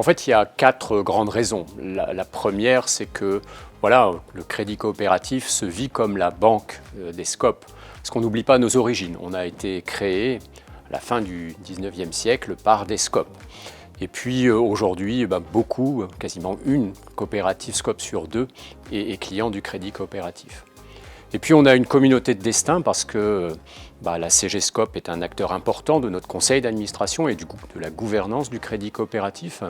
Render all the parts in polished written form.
fait, il y a 4 grandes raisons. La première, c'est que voilà, le crédit coopératif se vit comme la banque des SCOP. Parce qu'on n'oublie pas nos origines. On a été créé à la fin du 19e siècle par des SCOP. Et puis aujourd'hui, beaucoup, quasiment une coopérative SCOP sur 2 est client du crédit coopératif. Et puis on a une communauté de destin parce que la CGSCOP est un acteur important de notre conseil d'administration et de la gouvernance du crédit coopératif.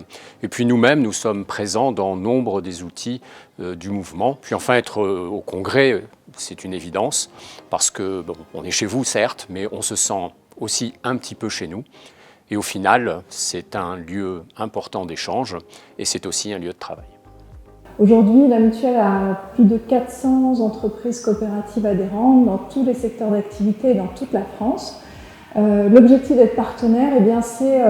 Et puis nous-mêmes, nous sommes présents dans nombre des outils du mouvement. Puis enfin, être au congrès, c'est une évidence parce que on est chez vous certes, mais on se sent aussi un petit peu chez nous. Et au final, c'est un lieu important d'échange et c'est aussi un lieu de travail. Aujourd'hui, la mutuelle a plus de 400 entreprises coopératives adhérentes dans tous les secteurs d'activité et dans toute la France. L'objectif d'être partenaire, c'est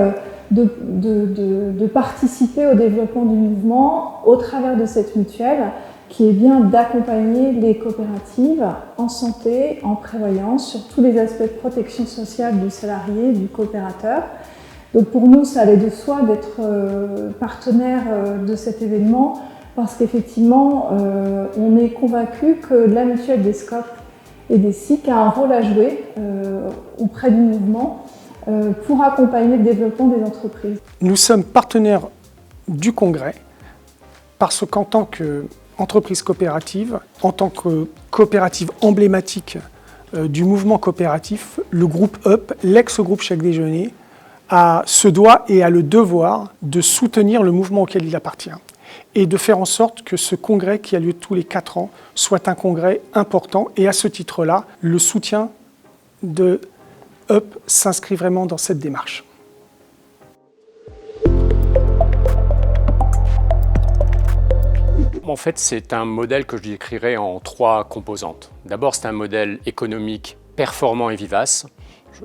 de participer au développement du mouvement au travers de cette mutuelle qui est bien d'accompagner les coopératives en santé, en prévoyance, sur tous les aspects de protection sociale du salarié, du coopérateur. Donc pour nous, ça allait de soi d'être partenaire de cet événement parce qu'effectivement, on est convaincu que la mutuelle des SCOP et des SIC a un rôle à jouer auprès du mouvement pour accompagner le développement des entreprises. Nous sommes partenaires du Congrès parce qu'en tant qu'entreprise coopérative, en tant que coopérative emblématique du mouvement coopératif, le groupe UP, l'ex-groupe Chèque Déjeuner, se doit et a le devoir de soutenir le mouvement auquel il appartient et de faire en sorte que ce congrès qui a lieu tous les 4 ans soit un congrès important. Et à ce titre-là, le soutien de UP s'inscrit vraiment dans cette démarche. En fait, c'est un modèle que je décrirais en 3 composantes. D'abord, c'est un modèle économique performant et vivace.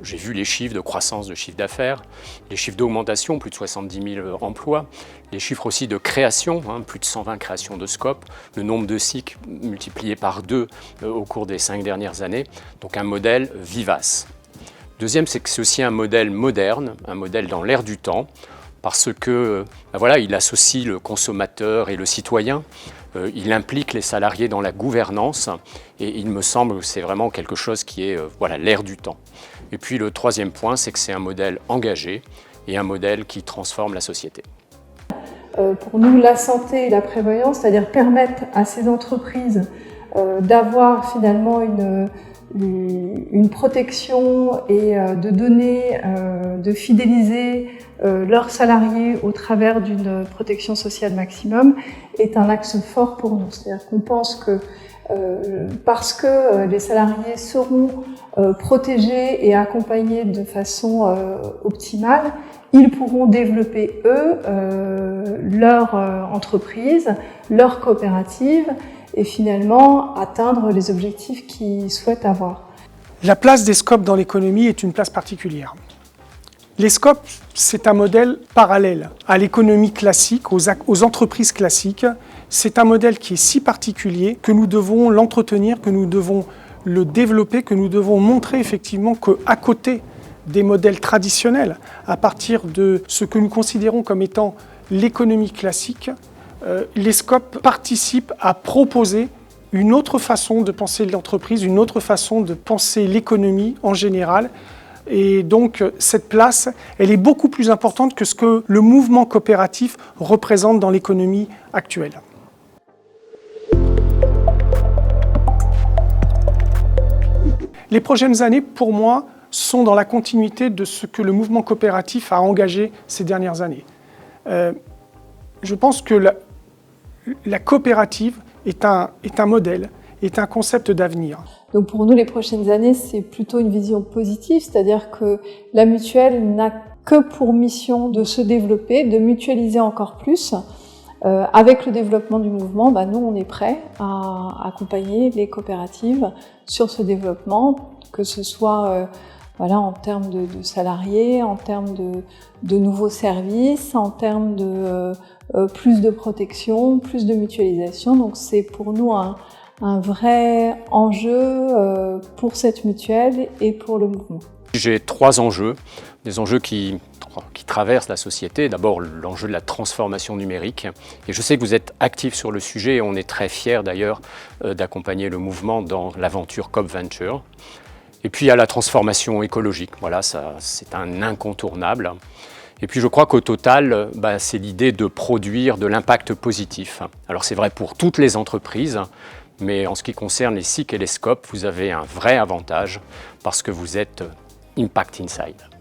J'ai vu les chiffres de croissance de chiffre d'affaires, les chiffres d'augmentation, plus de 70 000 emplois, les chiffres aussi de création, plus de 120 créations de SCOP, le nombre de SIC multiplié par 2 au cours des 5 dernières années, donc un modèle vivace. Deuxième, c'est que c'est aussi un modèle moderne, un modèle dans l'air du temps, parce que il associe le consommateur et le citoyen, il implique les salariés dans la gouvernance et il me semble que c'est vraiment quelque chose qui est l'air du temps. Et puis le troisième point, c'est que c'est un modèle engagé et un modèle qui transforme la société. Pour nous, la santé et la prévoyance, c'est-à-dire permettre à ces entreprises d'avoir finalement une protection et de donner, de fidéliser leurs salariés au travers d'une protection sociale maximum est un axe fort pour nous. C'est-à-dire qu'on pense que parce que les salariés seront protégés et accompagnés de façon optimale, ils pourront développer eux leur entreprise, leur coopérative et finalement atteindre les objectifs qu'ils souhaitent avoir. La place des SCOP dans l'économie est une place particulière. Les SCOP, c'est un modèle parallèle à l'économie classique, aux entreprises classiques. C'est un modèle qui est si particulier que nous devons l'entretenir, que nous devons le développer, que nous devons montrer effectivement qu'à côté des modèles traditionnels, à partir de ce que nous considérons comme étant l'économie classique, les SCOP participent à proposer une autre façon de penser l'entreprise, une autre façon de penser l'économie en général. Et donc cette place, elle est beaucoup plus importante que ce que le mouvement coopératif représente dans l'économie actuelle. Les prochaines années, pour moi, sont dans la continuité de ce que le mouvement coopératif a engagé ces dernières années. Je pense que la coopérative est un modèle, est un concept d'avenir. Donc pour nous, les prochaines années, c'est plutôt une vision positive, c'est-à-dire que la mutuelle n'a que pour mission de se développer, de mutualiser encore plus. Avec le développement du mouvement, nous, on est prêts à accompagner les coopératives sur ce développement, que ce soit en termes de salariés, en termes de nouveaux services, en termes de plus de protection, plus de mutualisation. Donc c'est pour nous un vrai enjeu pour cette mutuelle et pour le mouvement. J'ai 3 enjeux, des enjeux qui qui traversent la société. D'abord, l'enjeu de la transformation numérique. Et je sais que vous êtes actifs sur le sujet et on est très fiers d'ailleurs d'accompagner le mouvement dans l'aventure COP Venture. Et puis, il y a la transformation écologique. Voilà, ça, c'est un incontournable. Et puis, je crois qu'au total, c'est l'idée de produire de l'impact positif. Alors, c'est vrai pour toutes les entreprises, mais en ce qui concerne les SIC et les SCOP, vous avez un vrai avantage parce que vous êtes Impact Inside.